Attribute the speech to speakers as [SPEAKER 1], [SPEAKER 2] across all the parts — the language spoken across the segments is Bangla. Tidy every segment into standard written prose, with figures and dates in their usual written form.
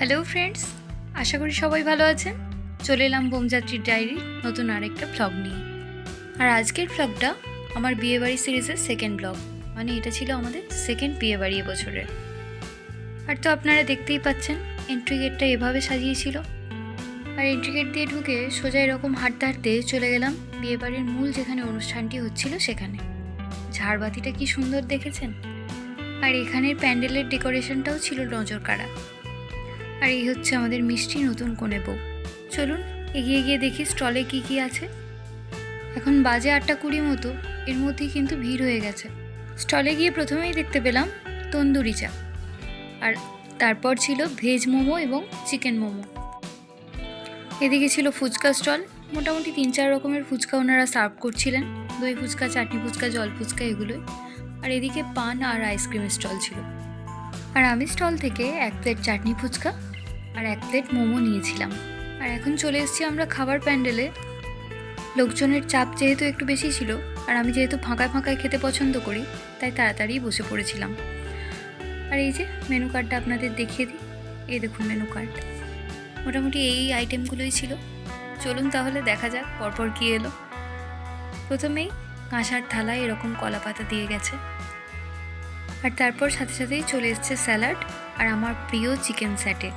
[SPEAKER 1] হ্যালো ফ্রেন্ডস, আশা করি সবাই ভালো আছেন। চলে এলাম বোমযাত্রীর ডায়েরি নতুন আরেকটা ব্লগ নিয়ে। আর আজকের ব্লগটা আমার বিয়েবাড়ি সিরিজের সেকেন্ড ব্লগ, মানে এটা ছিল আমাদের সেকেন্ড বিয়েবাড়ি এবছরের। আর তো আপনারা দেখতেই পাচ্ছেন এন্ট্রি গেটটা এভাবে সাজিয়েছিল। আর এন্ট্রি গেট দিয়ে ঢুকে সোজা এরকম হাঁটতে হাঁটতে চলে গেলাম বিয়েবাড়ির মূল যেখানে অনুষ্ঠানটি হচ্ছিল সেখানে। ঝাড়বাতিটা কি সুন্দর দেখেছেন, আর এখানের প্যান্ডেলের ডেকোরেশনটাও ছিল নজর কাড়া। আর এই হচ্ছে আমাদের মিষ্টি নতুন কনে বউ। চলুন এগিয়ে গিয়ে দেখি স্টলে কি কি আছে। এখন বাজে 8:20 মতো, এর মধ্যেই কিন্তু ভিড় হয়ে গেছে। স্টলে গিয়ে প্রথমেই দেখতে পেলাম তন্দুরি চা, আর তারপর ছিল ভেজ মোমো এবং চিকেন মোমো। এদিকে ছিল ফুচকা স্টল, মোটামুটি 3-4 রকমের ফুচকা ওনারা সার্ভ করছিলেন, দই ফুচকা, চাটনি ফুচকা, জল ফুচকা এগুলোই। আর এদিকে পান আর আইসক্রিমের স্টল ছিল। আর আমি স্টল থেকে 1 প্লেট চাটনি ফুচকা আর 1 প্লেট মোমো নিয়েছিলাম। আর এখন চলে এসেছি আমরা খাবার প্যান্ডেলে। লোকজনের চাপ যেহেতু একটু বেশি ছিল, আর আমি যেহেতু ফাঁকায় ফাঁকায় খেতে পছন্দ করি, তাই তাড়াতাড়ি বসে পড়েছিলাম। আর এই যে মেনু কার্ডটা আপনাদের দেখিয়ে দিই, এই দেখুন মেনু কার্ড। মোটামুটি এই আইটেমগুলোই ছিল। চলুন তাহলে দেখা যাক পরপর কী এলো। প্রথমেই কাঁসার থালায় এরকম কলা পাতা দিয়ে গেছে, আর তারপর সাথে সাথেই চলে এসছে স্যালাড আর আমার প্রিয় চিকেন স্যাটে।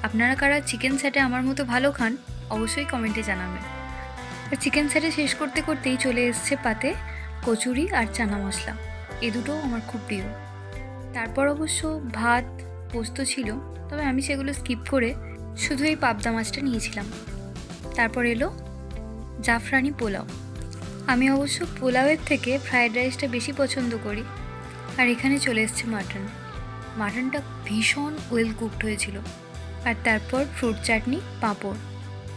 [SPEAKER 1] আপনারা কারা চিকেন স্যাটে আমার মতো ভালো খান অবশ্যই কমেন্টে জানাবেন। আর চিকেন স্যাটে শেষ করতে করতেই চলে এসছে পাতে কচুরি আর চানা মশলা, এ দুটো আমার খুব প্রিয়। তারপর অবশ্য ভাত পোস্ত ছিল, তবে আমি সেগুলো স্কিপ করে শুধু এই পাবদা মাছটা নিয়েছিলাম। তারপর এলো জাফরানি পোলাও। আমি অবশ্য পোলাওয়ের থেকে ফ্রায়েড রাইসটা বেশি পছন্দ করি। আর এখানে চলে এসছে মাটনটা ভীষণ ওয়েল কুকড হয়েছিল। আর তারপর ফ্রুট চাটনি, পাঁপড়।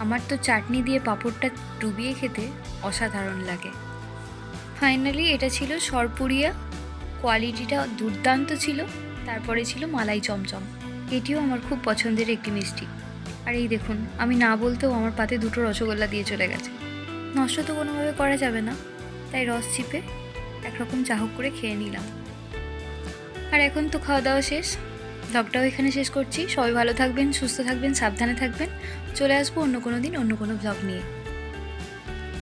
[SPEAKER 1] আমার তো চাটনি দিয়ে পাঁপড়টা ডুবিয়ে খেতে অসাধারণ লাগে। ফাইনালি এটা ছিল সরপুরিয়া, কোয়ালিটিটা দুর্দান্ত ছিল। তারপরে ছিল মালাই চমচম, এটিও আমার খুব পছন্দের একটি মিষ্টি। আর এই দেখুন, আমি না বলতেও আমার পাতে 2টো রসগোল্লা দিয়ে চলে গেছে। নষ্ট তো কোনোভাবে করা যাবে না, তাই রস চিপে একরকম চাহক করে খেয়ে নিলাম। আর এখন তো খাওয়া দাওয়া শেষ, ব্লগটাও এখানে শেষ করছি। সবাই ভালো থাকবেন, সুস্থ থাকবেন, সাবধানে থাকবেন। চলে আসবো অন্য কোনো দিন অন্য কোনো ব্লগ নিয়ে।